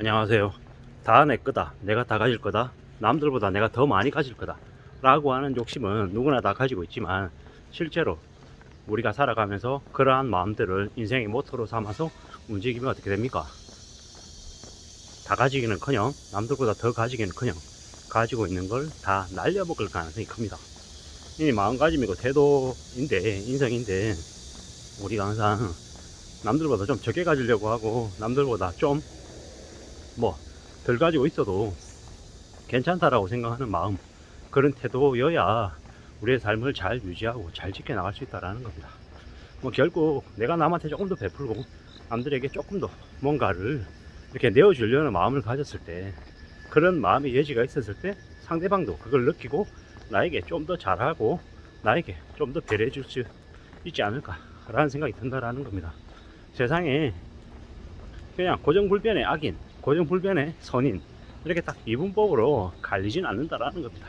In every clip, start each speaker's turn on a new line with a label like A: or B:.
A: 안녕하세요. 다 내 거다. 내가 다 가질 거다. 남들보다 내가 더 많이 가질 거다. 라고 하는 욕심은 누구나 다 가지고 있지만 실제로 우리가 살아가면서 그러한 마음들을 인생의 모토로 삼아서 움직이면 어떻게 됩니까? 다 가지기는커녕 남들보다 더 가지기는커녕 가지고 있는 걸 다 날려먹을 가능성이 큽니다. 이 마음가짐이고 태도인데 인성인데 우리가 항상 남들보다 좀 적게 가지려고 하고 남들보다 좀 덜 가지고 있어도 괜찮다라고 생각하는 마음, 그런 태도여야 우리의 삶을 잘 유지하고 잘 지켜나갈 수 있다는 겁니다. 결국 내가 남한테 조금 더 베풀고 남들에게 조금 더 뭔가를 이렇게 내어주려는 마음을 가졌을 때, 그런 마음의 여지가 있었을 때 상대방도 그걸 느끼고 나에게 좀 더 잘하고 나에게 좀 더 배려해 줄 수 있지 않을까라는 생각이 든다라는 겁니다. 세상에 그냥 고정불변의 악인, 고정불변의 선인, 이렇게 딱 이분법으로 갈리진 않는다라는 겁니다.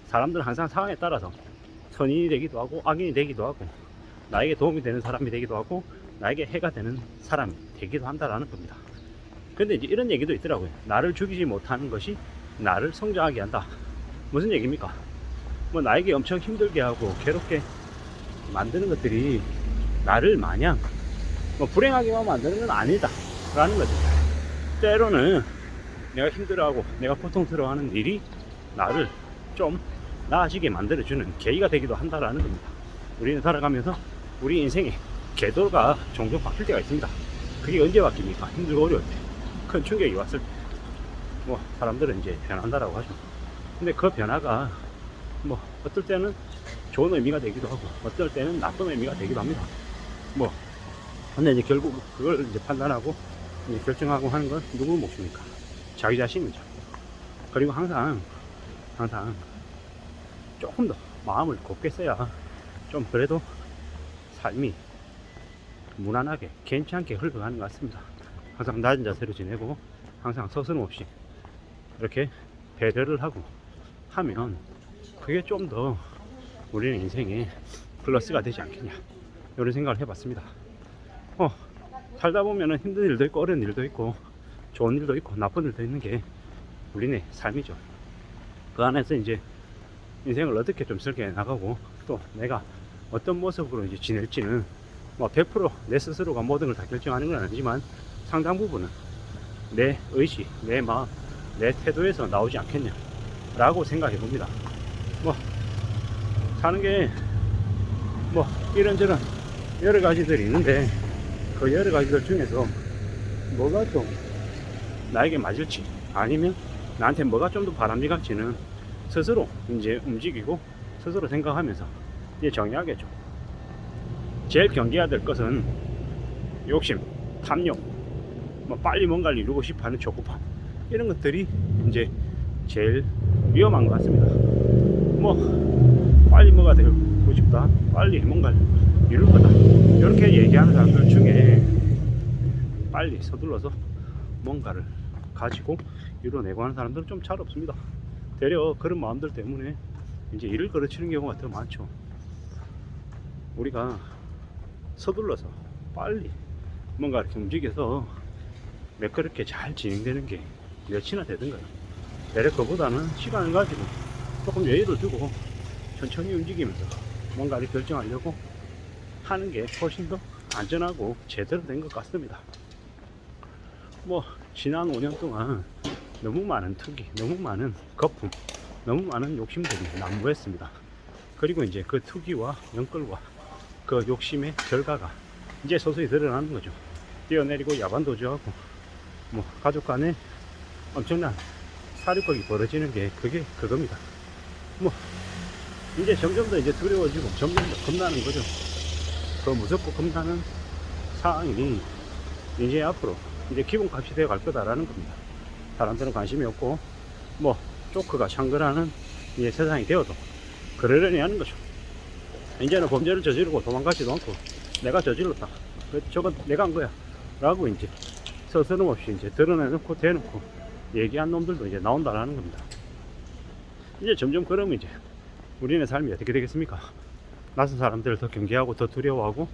A: 사람들은 항상 상황에 따라서 선인이 되기도 하고 악인이 되기도 하고 나에게 도움이 되는 사람이 되기도 하고 나에게 해가 되는 사람이 되기도 한다라는 겁니다. 근데 이제 이런 얘기도 있더라고요. 나를 죽이지 못하는 것이 나를 성장하게 한다. 무슨 얘기입니까? 나에게 엄청 힘들게 하고 괴롭게 만드는 것들이 나를 마냥 불행하게만 만드는 건 아니다 라는 거죠. 때로는 내가 힘들어하고 내가 고통스러워하는 일이 나를 좀 나아지게 만들어주는 계기가 되기도 한다라는 겁니다. 우리는 살아가면서 우리 인생의 궤도가 종종 바뀔 때가 있습니다. 그게 언제 바뀝니까? 힘들고 어려울 때, 큰 충격이 왔을 때. 사람들은 이제 변한다라고 하죠. 근데 그 변화가 어떨 때는 좋은 의미가 되기도 하고 어떨 때는 나쁜 의미가 되기도 합니다. 근데 이제 결국 그걸 이제 판단하고 이제 결정하고 하는 건 누구 몫입니까? 자기 자신이죠. 그리고 항상 조금 더 마음을 곱게 써야 좀 그래도 삶이 무난하게 괜찮게 흘러가는 것 같습니다. 항상 낮은 자세로 지내고 항상 서슴없이 이렇게 배려를 하고 하면 그게 좀 더 우리는 인생에 플러스가 되지 않겠냐, 이런 생각을 해봤습니다. 살다 보면은 힘든 일도 있고 어려운 일도 있고 좋은 일도 있고 나쁜 일도 있는 게 우리네 삶이죠. 그 안에서 이제 인생을 어떻게 좀 즐겨 나가고 또 내가 어떤 모습으로 이제 지낼지는 100%내 스스로가 모든 걸 다 결정하는 건 아니지만 상당 부분은 내 의지, 내 마음, 내 태도에서 나오지 않겠냐 라고 생각해 봅니다. 사는 게 이런저런 여러 가지들이 있는데 그 여러 가지들 중에서 뭐가 좀 나에게 맞을지 아니면 나한테 뭐가 좀 더 바람직할지는 스스로 이제 움직이고 스스로 생각하면서 이제 정해야겠죠. 제일 경계해야 될 것은 욕심, 탐욕, 빨리 뭔가를 이루고 싶어 하는 조급함, 이런 것들이 이제 제일 위험한 것 같습니다. 빨리 뭐가 되고 싶다, 빨리 뭔가를 이룰 거다, 이렇게 얘기하는 사람들 중에 빨리 서둘러서 뭔가를 가지고 이뤄내고 하는 사람들은 좀 잘 없습니다. 되려 그런 마음들 때문에 이제 일을 거르치는 경우가 더 많죠. 우리가 서둘러서 빨리 뭔가 이렇게 움직여서 매끄럽게 잘 진행되는 게 몇이나 되던가요. 되려 그보다는 시간을 가지고 조금 여유를 두고 천천히 움직이면서 뭔가를 결정하려고 하는 게 훨씬 더 안전하고 제대로 된 것 같습니다. 지난 5년 동안 너무 많은 투기, 너무 많은 거품, 너무 많은 욕심들이 난무했습니다. 그리고 이제 그 투기와 연끌과 그 욕심의 결과가 이제 서서히 드러나는 거죠. 뛰어내리고 야반도주하고 가족 간에 엄청난 사륙극이 벌어지는 게 그게 그겁니다. 이제 점점 더 이제 두려워지고 점점 더 겁나는 거죠. 더 무섭고 겁나는 상황이 이제 앞으로 이제 기본값이 되어 갈 거다라는 겁니다. 사람들은 관심이 없고 조크가 창궐하는 이제 세상이 되어도 그러려니 하는 거죠. 이제는 범죄를 저지르고 도망가지도 않고 내가 저질렀다, 저건 내가 한 거야 라고 이제 서스럼없이 이제 드러내놓고 대놓고 얘기한 놈들도 이제 나온다라는 겁니다. 이제 점점 그러면 이제 우리네 삶이 어떻게 되겠습니까? 낯선 사람들을 더 경계하고 더 두려워하고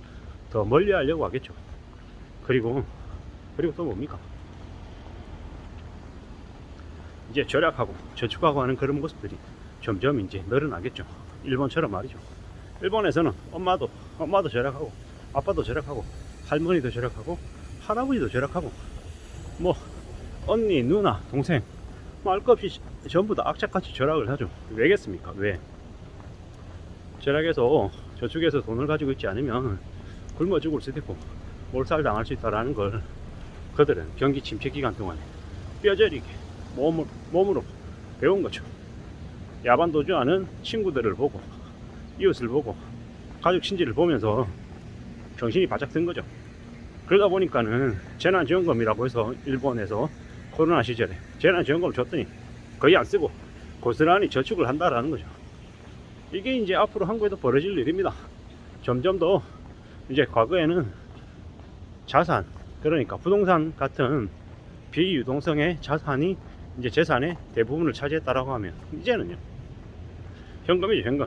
A: 더 멀리 하려고 하겠죠. 그리고 또 뭡니까? 이제 절약하고 저축하고 하는 그런 모습들이 점점 이제 늘어나겠죠. 일본처럼 말이죠. 일본에서는 엄마도 절약하고 아빠도 절약하고 할머니도 절약하고 할아버지도 절약하고 뭐 언니 누나 동생 뭐 알 것 없이 전부 다 악착같이 절약을 하죠. 왜겠습니까? 왜? 절약해서 저축해서 돈을 가지고 있지 않으면 굶어 죽을 수도 있고 몰살 당할 수 있다라는 걸 그들은 경기 침체 기간 동안에 뼈저리게 몸으로 배운 거죠. 야반 도주하는 친구들을 보고 이웃을 보고 가족 친지를 보면서 정신이 바짝 든 거죠. 그러다 보니까는 재난지원금이라고 해서 일본에서 코로나 시절에 재난지원금을 줬더니 거의 안 쓰고 고스란히 저축을 한다라는 거죠. 이게 이제 앞으로 한국에도 벌어질 일입니다. 점점 더 이제 과거에는 자산, 그러니까 부동산 같은 비유동성의 자산이 이제 재산의 대부분을 차지했다라고 하면 이제는요 현금이죠. 현금.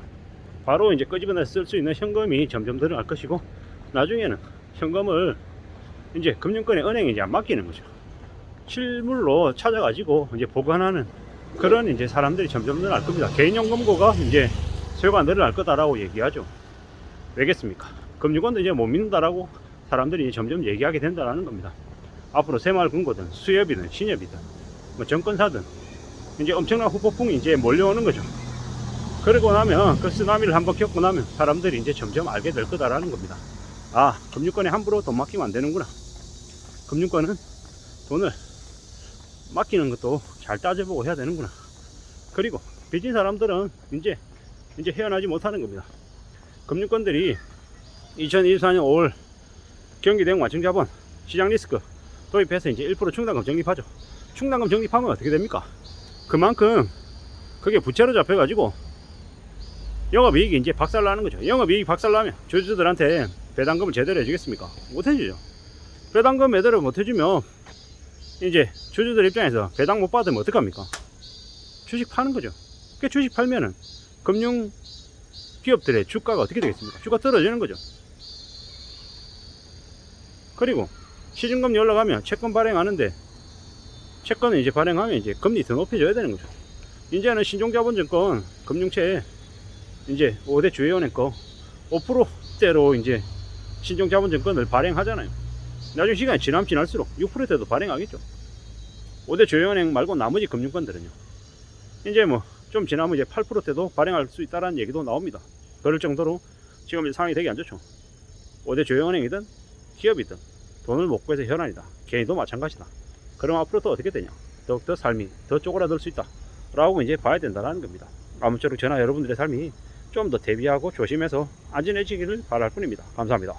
A: 바로 이제 끄집어내서 쓸 수 있는 현금이 점점 늘어날 것이고 나중에는 현금을 이제 금융권에 은행에 이제 안 맡기는 거죠. 실물로 찾아가지고 이제 보관하는 그런 이제 사람들이 점점 늘어날 겁니다. 개인연금고가 이제 수요가 늘어날 거다라고 얘기하죠. 왜겠습니까? 금융권도 이제 못 믿는다라고 사람들이 점점 얘기하게 된다라는 겁니다. 앞으로 새마을금고든 수협이든 신협이든 뭐 정권사든 이제 엄청난 후폭풍이 이제 몰려오는 거죠. 그러고 나면 그 쓰나미를 한번 겪고 나면 사람들이 이제 점점 알게 될 거다라는 겁니다. 아, 금융권에 함부로 돈 맡기면 안 되는구나. 금융권은 돈을 맡기는 것도 잘 따져보고 해야 되는구나. 그리고 빚진 사람들은 이제 헤어나지 못하는 겁니다. 금융권들이 2024년 5월 경기 대응 완충 자본 시장 리스크 도입해서 이제 1% 충당금 적립하죠. 충당금 적립하면 어떻게 됩니까? 그만큼 그게 부채로 잡혀가지고 영업이익이 이제 박살나는 거죠. 영업이익이 박살나면 주주들한테 배당금을 제대로 해주겠습니까? 못 해주죠. 배당금 제대로 못 해주면 이제 주주들 입장에서 배당 못 받으면 어떡합니까? 주식 파는 거죠. 그 주식 팔면은 금융 기업들의 주가가 어떻게 되겠습니까? 주가 떨어지는 거죠. 그리고 시중금리 올라가면 채권 발행하는데 채권을 이제 발행하면 이제 금리 더 높여줘야 되는 거죠. 이제는 신종자본증권 금융채에 이제 5대 주요은행 거 5%대로 이제 신종자본증권을 발행하잖아요. 나중에 시간이 지나면 지날수록 6%대도 발행하겠죠. 5대 주요은행 말고 나머지 금융권들은요. 이제 뭐 좀 지나면 이제 8%대도 발행할 수 있다는 얘기도 나옵니다. 그럴 정도로 지금 상황이 되게 안 좋죠. 5대 주요은행이든 기업이든 돈을 못 구해서 현안이다. 개인도 마찬가지다. 그럼 앞으로 또 어떻게 되냐? 더욱더 삶이 더 쪼그라들 수 있다 라고 이제 봐야 된다는 겁니다. 아무쪼록 저나 여러분들의 삶이 좀 더 대비하고 조심해서 안전해지기를 바랄 뿐입니다. 감사합니다.